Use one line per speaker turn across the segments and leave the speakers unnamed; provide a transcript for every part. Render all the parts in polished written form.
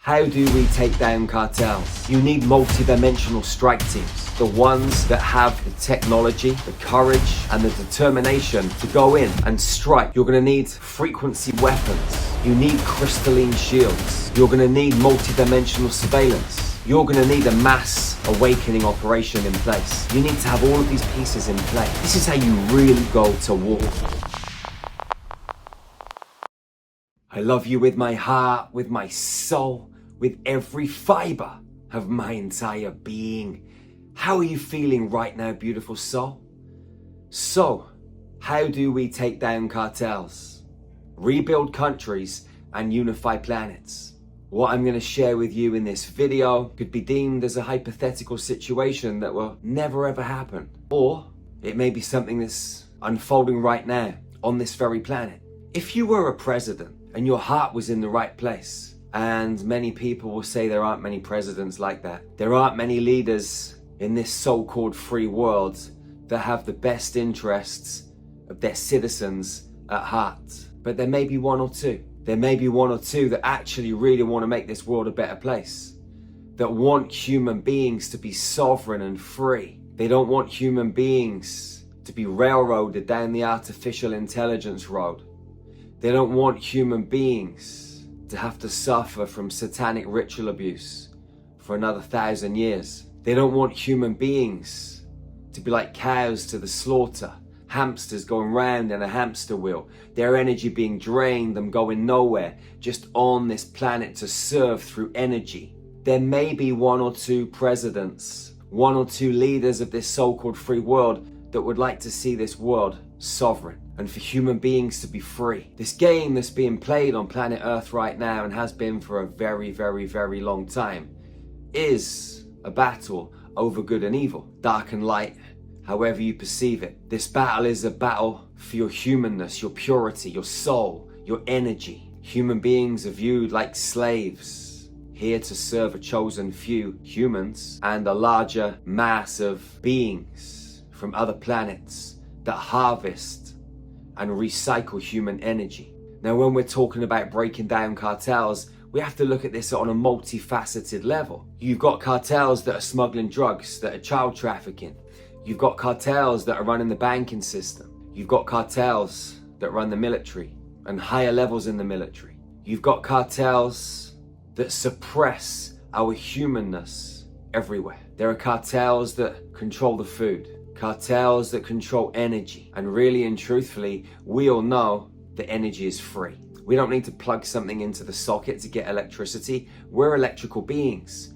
How do we take down cartels? You need multi-dimensional strike teams. The ones that have the technology, the courage, and the determination to go in and strike. You're going to need frequency weapons. You need crystalline shields. You're going to need multi-dimensional surveillance. You're going to need a mass awakening operation in place. You need to have all of these pieces in play. This is how you really go to war. I love you with my heart, with my soul, with every fiber of my entire being. How are you feeling right now, beautiful soul? So, how do we take down cartels, rebuild countries, and unify planets? What I'm going to share with you in this video could be deemed as a hypothetical situation that will never ever happen. Or it may be something that's unfolding right now on this very planet. If you were a president and your heart was in the right place, and many people will say there aren't many presidents like that. There aren't many leaders in this so-called free world that have the best interests of their citizens at heart. But there may be one or two. There may be one or two that actually really want to make this world a better place, that want human beings to be sovereign and free. They don't want human beings to be railroaded down the artificial intelligence road. They don't want human beings to have to suffer from satanic ritual abuse for another 1,000 years. They don't want human beings to be like cows to the slaughter, hamsters going round in a hamster wheel, their energy being drained, them going nowhere, just on this planet to serve through energy. There may be one or two presidents, one or two leaders of this so-called free world that would like to see this world sovereign and for human beings to be free. This game that's being played on planet Earth right now and has been for a very, very, very long time is a battle over good and evil, dark and light, however you perceive it. This battle is a battle for your humanness, your purity, your soul, your energy. Human beings are viewed like slaves, here to serve a chosen few humans and a larger mass of beings from other planets that harvest and recycle human energy. Now, when we're talking about breaking down cartels, we have to look at this on a multifaceted level. You've got cartels that are smuggling drugs, that are child trafficking. You've got cartels that are running the banking system. You've got cartels that run the military and higher levels in the military. You've got cartels that suppress our humanness everywhere. There are cartels that control the food, cartels that control energy. And really and truthfully, we all know that energy is free. We don't need to plug something into the socket to get electricity. We're electrical beings.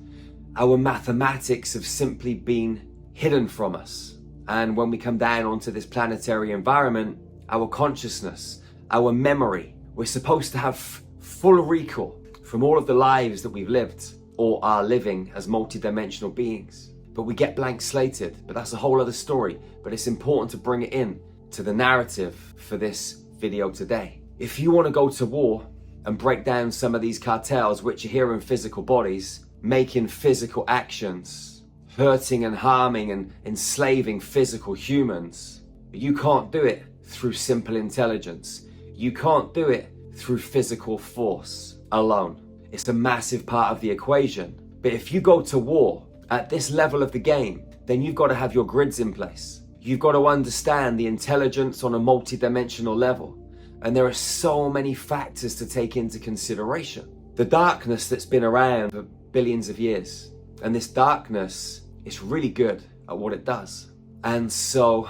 Our mathematics have simply been hidden from us. And when we come down onto this planetary environment, our consciousness, our memory, we're supposed to have full recall from all of the lives that we've lived or are living as multidimensional beings. But we get blank slated, but that's a whole other story. But it's important to bring it in to the narrative for this video today. If you want to go to war and break down some of these cartels, which are here in physical bodies, making physical actions, hurting and harming and enslaving physical humans, you can't do it through simple intelligence. You can't do it through physical force alone. It's a massive part of the equation. But if you go to war at this level of the game, then you've got to have your grids in place. You've got to understand the intelligence on a multi-dimensional level. And there are so many factors to take into consideration. The darkness that's been around for billions of years. And this darkness is really good at what it does. And so,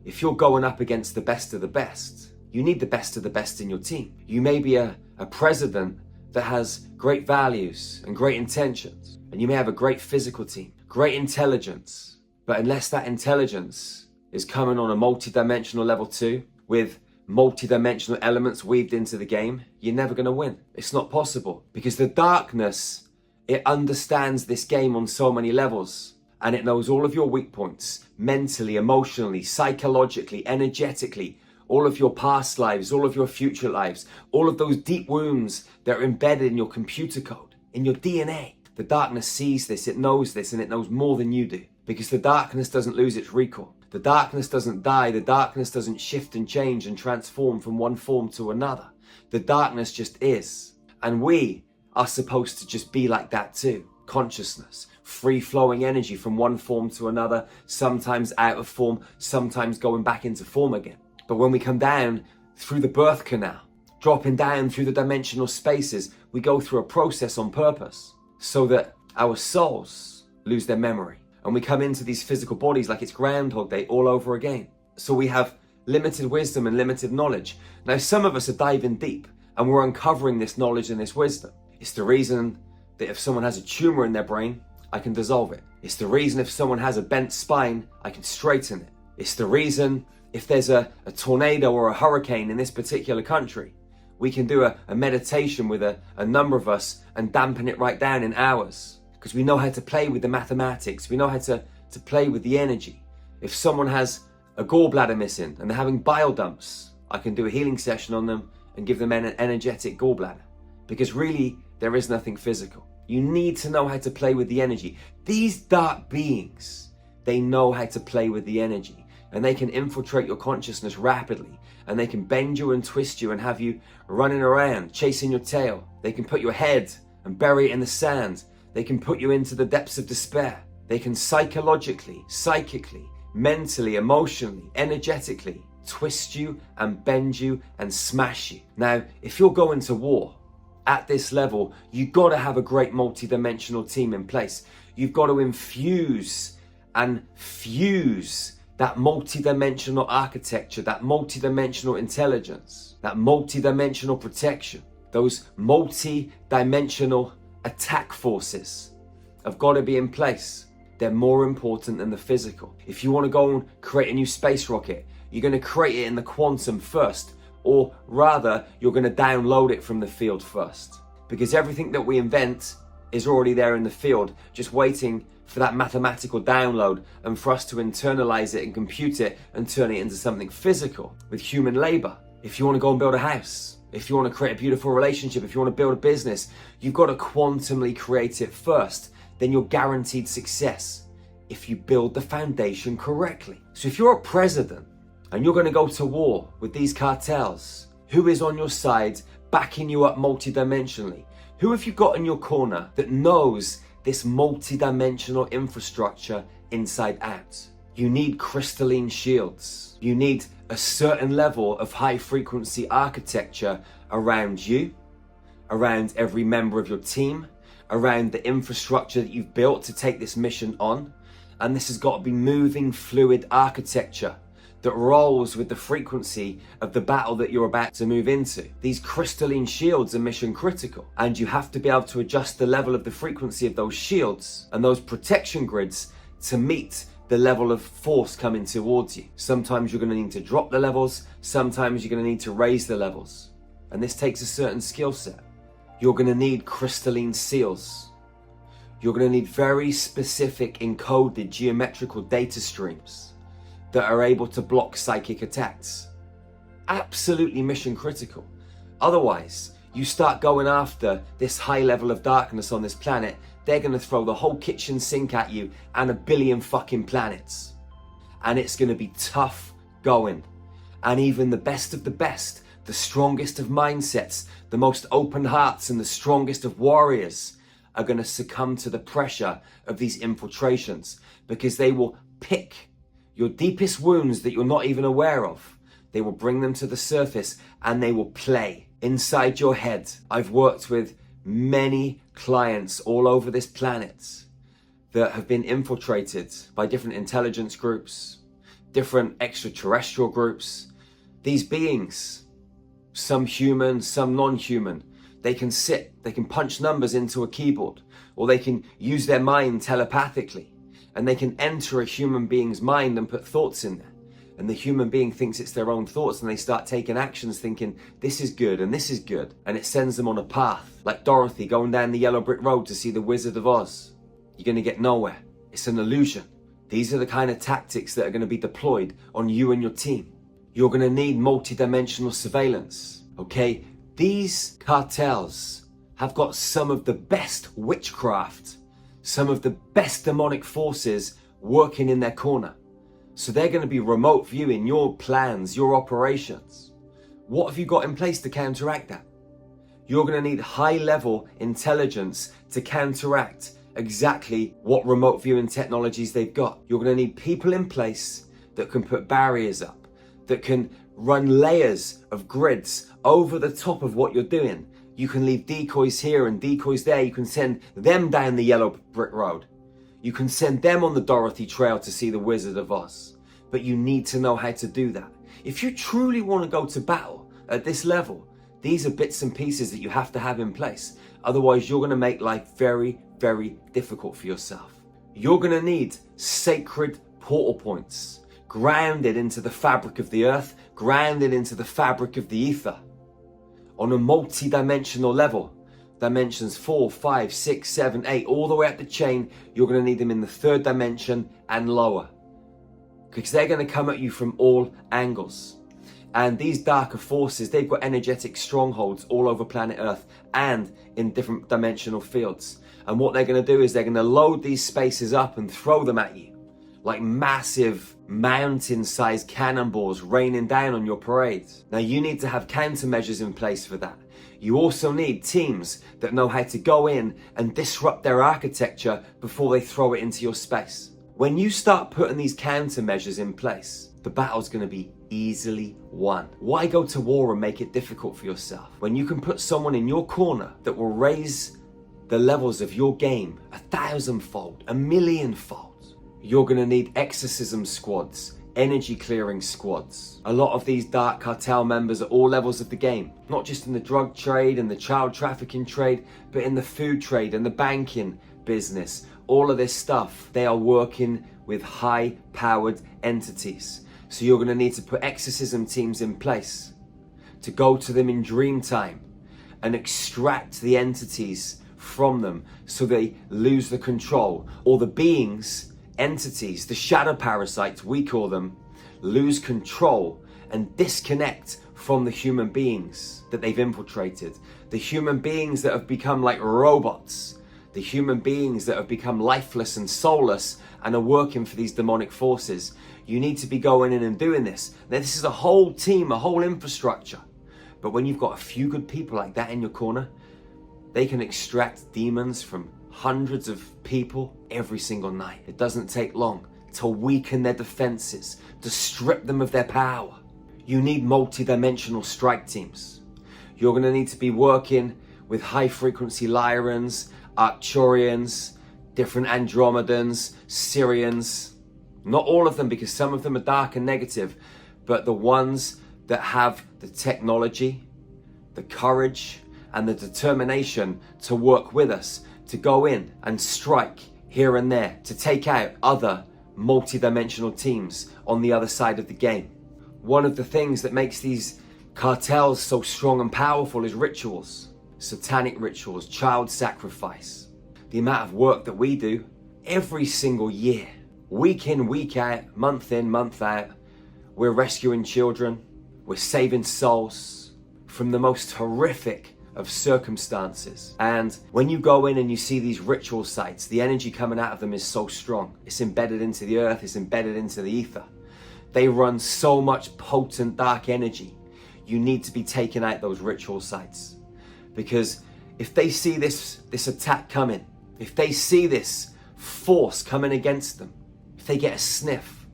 if you're going up against the best of the best, you need the best of the best in your team. You may be a president that has great values and great intentions. And you may have a great physical team, great intelligence. But unless that intelligence is coming on a multi-dimensional level too, with multi-dimensional elements weaved into the game, you're never going to win. It's not possible. Because the darkness, it understands this game on so many levels. And it knows all of your weak points, mentally, emotionally, psychologically, energetically, all of your past lives, all of your future lives, all of those deep wounds that are embedded in your computer code, in your DNA. The darkness sees this, it knows this, and it knows more than you do. Because the darkness doesn't lose its recall. The darkness doesn't die. The darkness doesn't shift and change and transform from one form to another. The darkness just is. And we are supposed to just be like that too. Consciousness, free-flowing energy from one form to another, sometimes out of form, sometimes going back into form again. But when we come down through the birth canal, dropping down through the dimensional spaces, we go through a process on purpose so that our souls lose their memory. And we come into these physical bodies like it's Groundhog Day all over again. So we have limited wisdom and limited knowledge. Now, some of us are diving deep and we're uncovering this knowledge and this wisdom. It's the reason that if someone has a tumor in their brain, I can dissolve it. It's the reason if someone has a bent spine, I can straighten it. It's the reason if there's a tornado or a hurricane in this particular country, we can do a meditation with a number of us and dampen it right down in hours. Because we know how to play with the mathematics. We know how to play with the energy. If someone has a gallbladder missing and they're having bile dumps, I can do a healing session on them and give them an energetic gallbladder. Because really, there is nothing physical. You need to know how to play with the energy. These dark beings, they know how to play with the energy. And they can infiltrate your consciousness rapidly. And they can bend you and twist you and have you running around, chasing your tail. They can put your head and bury it in the sand. They can put you into the depths of despair. They can psychologically, psychically, mentally, emotionally, energetically twist you and bend you and smash you. Now, if you're going to war at this level, you've got to have a great multi-dimensional team in place. You've got to infuse and fuse that multi-dimensional architecture, that multi-dimensional intelligence, that multi-dimensional protection, those multi-dimensional attack forces have got to be in place. They're more important than the physical. If you want to go and create a new space rocket, you're going to create it in the quantum first, or rather, you're going to download it from the field first. Because everything that we invent is already there in the field, just waiting for that mathematical download and for us to internalize it and compute it and turn it into something physical with human labor. If you want to go and build a house, if you want to create a beautiful relationship, if you want to build a business, you've got to quantumly create it first. Then you're guaranteed success if you build the foundation correctly. So if you're a president and you're going to go to war with these cartels, who is on your side backing you up multidimensionally? Who have you got in your corner that knows this multi-dimensional infrastructure inside out? You need crystalline shields. You need a certain level of high frequency architecture around you, around every member of your team, around the infrastructure that you've built to take this mission on. And this has got to be moving, fluid architecture that rolls with the frequency of the battle that you're about to move into. These crystalline shields are mission critical, and you have to be able to adjust the level of the frequency of those shields and those protection grids to meet the level of force coming towards you. Sometimes you're going to need to drop the levels, sometimes you're going to need to raise the levels. And this takes a certain skill set. You're going to need crystalline seals. You're going to need very specific encoded geometrical data streams that are able to block psychic attacks. Absolutely mission critical. Otherwise, you start going after this high level of darkness on this planet, they're going to throw the whole kitchen sink at you and a billion fucking planets. And it's going to be tough going. And even the best of the best, the strongest of mindsets, the most open hearts and the strongest of warriors are going to succumb to the pressure of these infiltrations, because they will pick your deepest wounds that you're not even aware of. They will bring them to the surface and they will play inside your head. I've worked with many clients all over this planet that have been infiltrated by different intelligence groups, different extraterrestrial groups. These beings, some human, some non-human, they can punch numbers into a keyboard, or they can use their mind telepathically. And they can enter a human being's mind and put thoughts in there. And the human being thinks it's their own thoughts, and they start taking actions thinking, this is good and this is good. And it sends them on a path, like Dorothy going down the yellow brick road to see the Wizard of Oz. You're going to get nowhere. It's an illusion. These are the kind of tactics that are going to be deployed on you and your team. You're going to need multi-dimensional surveillance, okay? These cartels have got some of the best witchcraft, some of the best demonic forces working in their corner. So they're going to be remote viewing your plans, your operations. What have you got in place to counteract that? You're going to need high level intelligence to counteract exactly what remote viewing technologies they've got. You're going to need people in place that can put barriers up, that can run layers of grids over the top of what you're doing. You can leave decoys here and decoys there. You can send them down the yellow brick road. You can send them on the Dorothy Trail to see the Wizard of Oz. But you need to know how to do that. If you truly want to go to battle at this level, these are bits and pieces that you have to have in place. Otherwise, you're going to make life very, very difficult for yourself. You're going to need sacred portal points, grounded into the fabric of the earth, grounded into the fabric of the ether, on a multi-dimensional level. Dimensions 4, 5, 6, 7, 8, all the way up the chain. You're going to need them in the third dimension and lower, because they're going to come at you from all angles. And these darker forces, they've got energetic strongholds all over planet Earth and in different dimensional fields. And what they're going to do is they're going to load these spaces up and throw them at you like massive mountain-sized cannonballs raining down on your parades. Now you need to have countermeasures in place for that. You also need teams that know how to go in and disrupt their architecture before they throw it into your space. When you start putting these countermeasures in place, the battle's going to be easily won. Why go to war and make it difficult for yourself when you can put someone in your corner that will raise the levels of your game 1,000-fold, 1,000,000-fold? You're going to need exorcism squads, energy clearing squads. A lot of these dark cartel members at all levels of the game, not just in the drug trade and the child trafficking trade, but in the food trade and the banking business. All of this stuff, they are working with high powered entities. So you're going to need to put exorcism teams in place to go to them in dream time and extract the entities from them so they lose the control, or the beings, entities, the shadow parasites we call them, lose control and disconnect from the human beings that they've infiltrated, the human beings that have become like robots, the human beings that have become lifeless and soulless and are working for these demonic forces. You need to be going in and doing this. Now, this is a whole team, a whole infrastructure. But when you've got a few good people like that in your corner, they can extract demons from hundreds of people every single night. It doesn't take long to weaken their defenses, to strip them of their power. You need multi-dimensional strike teams. You're going to need to be working with high-frequency Lyrans, Arcturians, different Andromedans, Syrians. Not all of them, because some of them are dark and negative, but the ones that have the technology, the courage, and the determination to work with us, to go in and strike here and there, to take out other multi-dimensional teams on the other side of the game. One of the things that makes these cartels so strong and powerful is rituals. Satanic rituals, child sacrifice. The amount of work that we do every single year, week in, week out, month in, month out, we're rescuing children, we're saving souls from the most horrific of circumstances. And when you go in and you see these ritual sites, the energy coming out of them is so strong. It's embedded into the earth, it's embedded into the ether. They run so much potent dark energy. You need to be taking out those ritual sites. Because if they see this attack coming, if they see this force coming against them, if they get a sniff,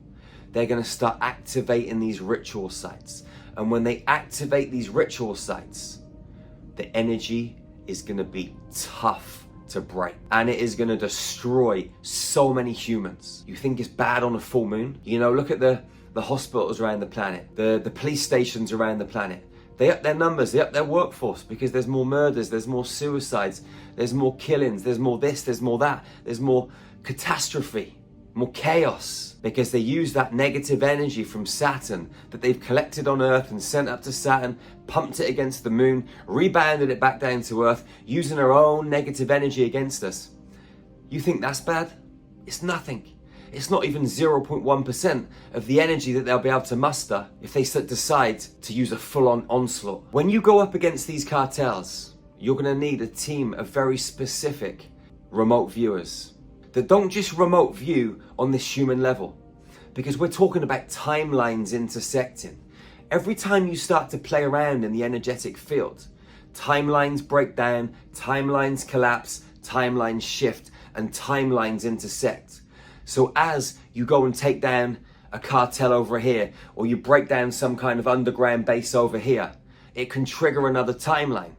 they're going to start activating these ritual sites. And when they activate these ritual sites, the energy is going to be tough to break. And it is going to destroy so many humans. You think it's bad on a full moon? You know, look at the hospitals around the planet, the police stations around the planet. They up their numbers, they up their workforce because there's more murders, there's more suicides, there's more killings, there's more this, there's more that, there's more catastrophe, more chaos, because they use that negative energy from Saturn that they've collected on Earth and sent up to Saturn, pumped it against the moon, rebounded it back down to Earth, using their own negative energy against us. You think that's bad? It's nothing. It's not even 0.1% of the energy that they'll be able to muster if they decide to use a full-on onslaught. When you go up against these cartels, you're going to need a team of very specific remote viewers that don't just remote view on this human level, because we're talking about timelines intersecting. Every time you start to play around in the energetic field, Timelines break down, timelines collapse, timelines shift, and timelines intersect. So as you go and take down a cartel over here, or you break down some kind of underground base over here, it can trigger another timeline.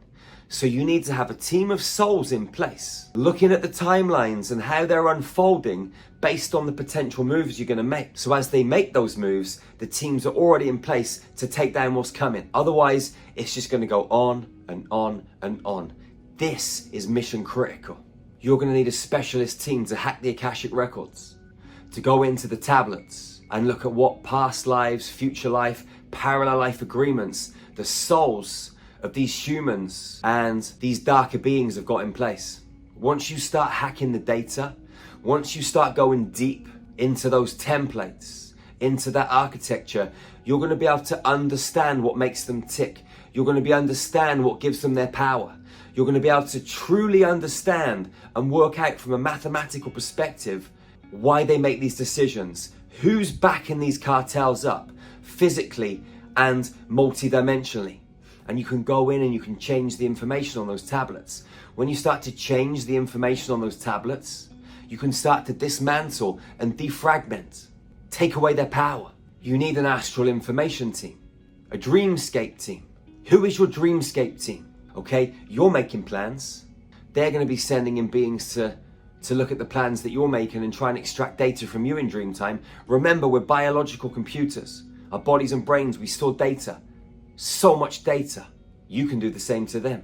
So you need to have a team of souls in place, looking at the timelines and how they're unfolding based on the potential moves you're going to make. So as they make those moves, the teams are already in place to take down what's coming. Otherwise, it's just going to go on and on and on. This is mission critical. You're going to need a specialist team to hack the Akashic records, to go into the tablets and look at what past lives, future life, parallel life agreements, the souls of these humans and these darker beings have got in place. Once you start hacking the data, once you start going deep into those templates, into that architecture, you're going to be able to understand what makes them tick. You're going to be able to understand what gives them their power. You're going to be able to truly understand and work out from a mathematical perspective why they make these decisions, who's backing these cartels up, physically and multidimensionally. And you can go in and you can change the information on those tablets. When you start to change the information on those tablets, you can start to dismantle and defragment, take away their power. You need an astral information team, a dreamscape team. Who is your dreamscape team? Okay, you're making plans. They're going to be sending in beings to look at the plans that you're making and try and extract data from you in dream time. Remember, we're biological computers. Our bodies and brains, we store data. So much data. You can do the same to them.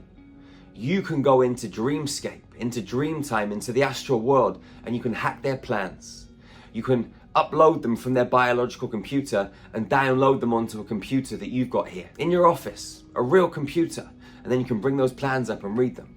You can go into dreamscape, into dream time, into the astral world, and you can hack their plans. You can upload them from their biological computer and download them onto a computer that you've got here in your office, a real computer, and then you can bring those plans up and read them.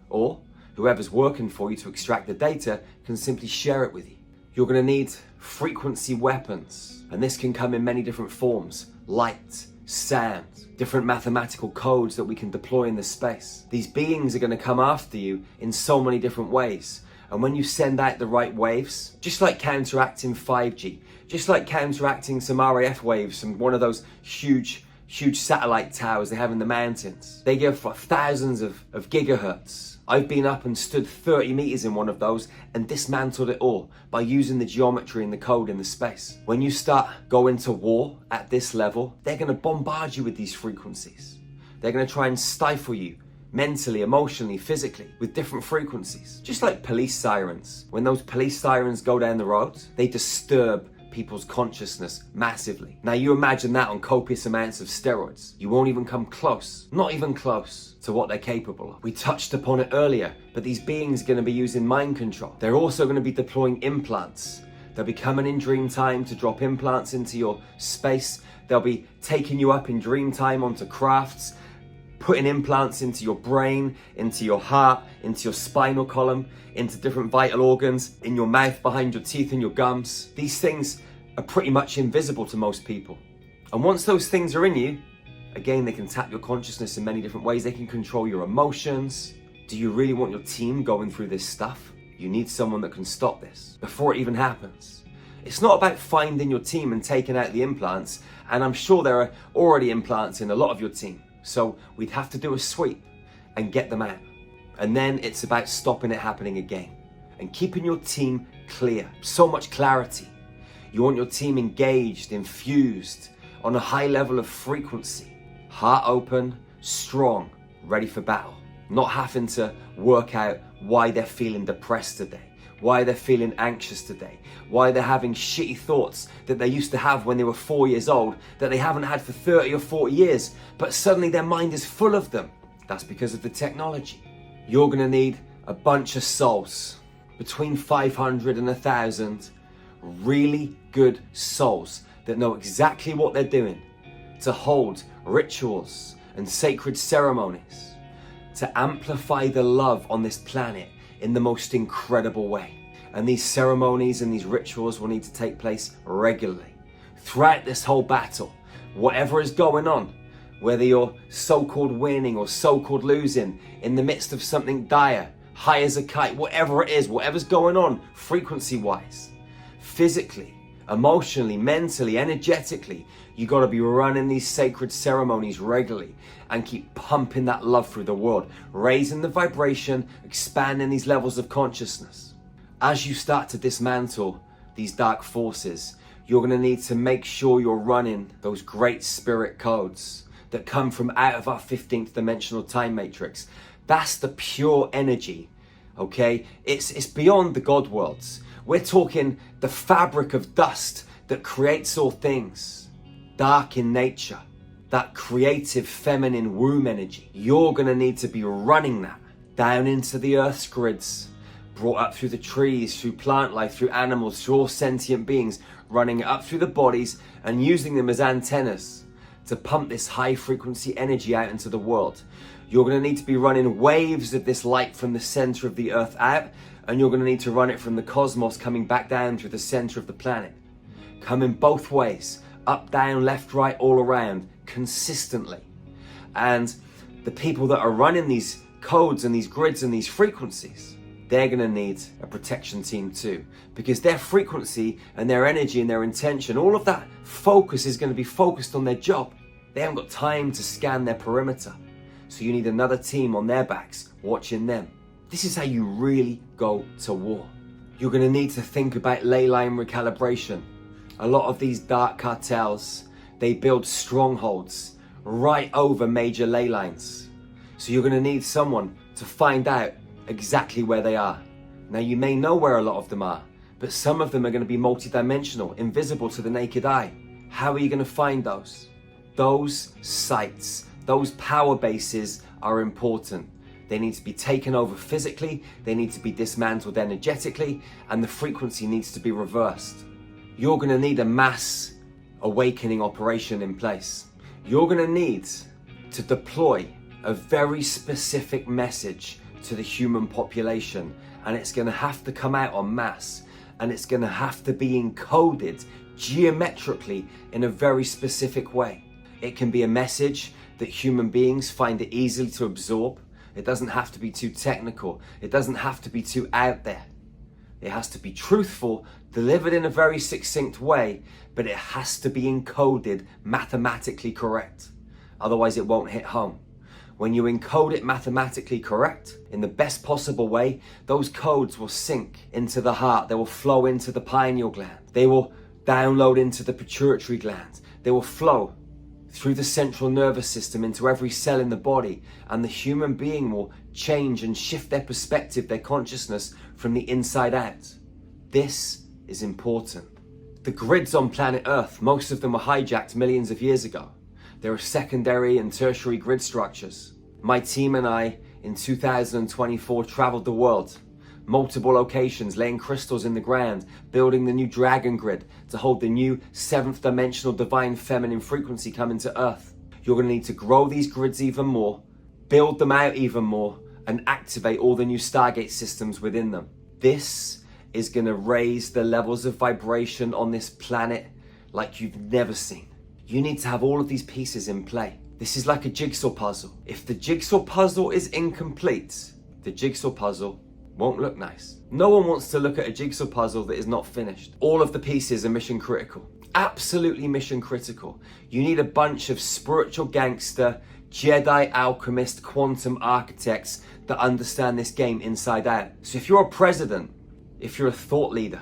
Or whoever's working for you to extract the data can simply share it with you. You're going to need frequency weapons, and this can come in many different forms: light, sound, different mathematical codes that we can deploy in this space. These beings are going to come after you in so many different ways. And when you send out the right waves, just like counteracting 5G, just like counteracting some RAF waves from one of those huge satellite towers they have in the mountains, they give thousands of gigahertz. I've been up and stood 30 meters in one of those and dismantled it all by using the geometry and the code in the space. When you start going to war at this level, they're going to bombard you with these frequencies. They're going to try and stifle you mentally, emotionally, physically, with different frequencies. Just like police sirens. When those police sirens go down the road, they disturb people's consciousness massively. Now you imagine that on copious amounts of steroids. You won't even come close, not even close, to what they're capable of. We touched upon it earlier, but these beings are going to be using mind control. They're also going to be deploying implants. They'll be coming in dream time to drop implants into your space. They'll be taking you up in dream time onto crafts, putting implants into your brain, into your heart, into your spinal column, into different vital organs, in your mouth, behind your teeth, and your gums. These things are pretty much invisible to most people. And once those things are in you, again, they can tap your consciousness in many different ways. They can control your emotions. Do you really want your team going through this stuff? You need someone that can stop this before it even happens. It's not about finding your team and taking out the implants, and I'm sure there are already implants in a lot of your team. So we'd have to do a sweep and get them out. And then it's about stopping it happening again and keeping your team clear. So much clarity. You want your team engaged, infused, on a high level of frequency. Heart open, strong, ready for battle. Not having to work out why they're feeling depressed today, why they're feeling anxious today, why they're having shitty thoughts that they used to have when they were 4 years old that they haven't had for 30 or 40 years, but suddenly their mind is full of them. That's because of the technology. You're going to need a bunch of souls, between 500 and 1,000, really good souls that know exactly what they're doing, to hold rituals and sacred ceremonies, to amplify the love on this planet in the most incredible way. And these ceremonies and these rituals will need to take place regularly throughout this whole battle. Whatever is going on, whether you're so-called winning or so-called losing, in the midst of something dire, high as a kite, whatever it is, whatever's going on frequency-wise, physically, Emotionally, mentally, energetically, you got to be running these sacred ceremonies regularly and keep pumping that love through the world, raising the vibration, expanding these levels of consciousness. As you start to dismantle these dark forces, you're going to need to make sure you're running those great spirit codes that come from out of our 15th dimensional time matrix. That's the pure energy, okay? It's beyond the God worlds. We're talking the fabric of dust that creates all things, dark in nature, that creative feminine womb energy. You're gonna need to be running that down into the earth's grids, brought up through the trees, through plant life, through animals, through all sentient beings, running it up through the bodies and using them as antennas to pump this high frequency energy out into the world. You're going to need to be running waves of this light from the center of the earth out, and you're going to need to run it from the cosmos coming back down through the center of the planet. Coming both ways, up, down, left, right, all around, consistently. And the people that are running these codes and these grids and these frequencies, they're going to need a protection team too, because their frequency and their energy and their intention, all of that focus is going to be focused on their job. They haven't got time to scan their perimeter. So you need another team on their backs watching them. This is how you really go to war. You're going to need to think about ley line recalibration. A lot of these dark cartels, they build strongholds right over major ley lines. So you're going to need someone to find out exactly where they are. Now you may know where a lot of them are, but some of them are going to be multidimensional, invisible to the naked eye. How are you going to find those? Those sites, those power bases are important. They need to be taken over physically, they need to be dismantled energetically, and the frequency needs to be reversed. You're going to need a mass awakening operation in place. You're going to need to deploy a very specific message to the human population, and it's going to have to come out en masse, and it's going to have to be encoded geometrically in a very specific way. It can be a message that human beings find it easily to absorb. It doesn't have to be too technical. It doesn't have to be too out there. It has to be truthful, delivered in a very succinct way, but it has to be encoded mathematically correct. Otherwise it won't hit home. When you encode it mathematically correct, in the best possible way, those codes will sink into the heart. They will flow into the pineal gland. They will download into the pituitary gland. They will flow through the central nervous system into every cell in the body, and the human being will change and shift their perspective, their consciousness from the inside out. This is important. The grids on planet Earth, most of them were hijacked millions of years ago. There are secondary and tertiary grid structures. My team and I, in 2024, traveled the world. Multiple locations, laying crystals in the ground, building the new dragon grid to hold the new 7th dimensional divine feminine frequency coming to Earth. You're going to need to grow these grids even more, build them out even more, and activate all the new Stargate systems within them. This is going to raise the levels of vibration on this planet like you've never seen. You need to have all of these pieces in play. This is like a jigsaw puzzle. If the jigsaw puzzle is incomplete, the jigsaw puzzle won't look nice. No one wants to look at a jigsaw puzzle that is not finished. All of the pieces are mission critical. Absolutely mission critical. You need a bunch of spiritual gangster, Jedi alchemist, quantum architects that understand this game inside out. So if you're a president, if you're a thought leader,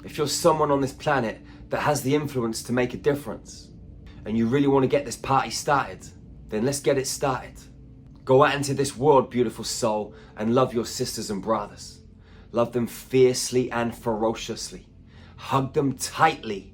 if you're someone on this planet that has the influence to make a difference, and you really want to get this party started, then let's get it started. Go out into this world, beautiful soul, and love your sisters and brothers. Love them fiercely and ferociously. Hug them tightly,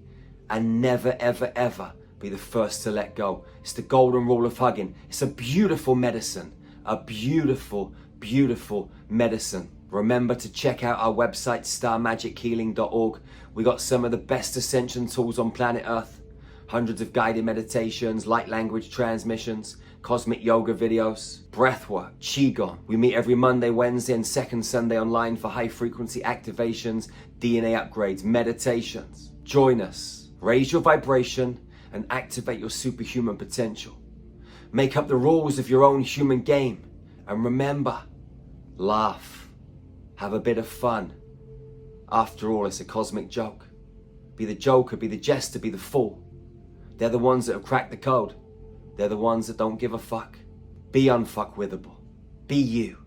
and never, ever, ever be the first to let go. It's the golden rule of hugging. It's a beautiful medicine. A beautiful, beautiful medicine. Remember to check out our website, starmagichealing.org. We got some of the best ascension tools on planet Earth. Hundreds of guided meditations, light language transmissions, cosmic yoga videos, breathwork, qigong. We meet every Monday, Wednesday, and second Sunday online for high frequency activations, DNA upgrades, meditations. Join us, raise your vibration, and activate your superhuman potential. Make up the rules of your own human game, and remember, laugh, have a bit of fun. After all, it's a cosmic joke. be the joker, be the jester, be the fool. They're the ones that have cracked the code. They're the ones that don't give a fuck. Be unfuckwithable. Be you.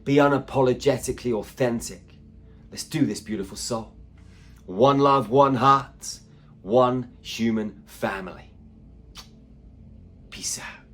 Be unapologetically authentic. Let's do this, beautiful soul. One love, one heart, one human family. Peace out.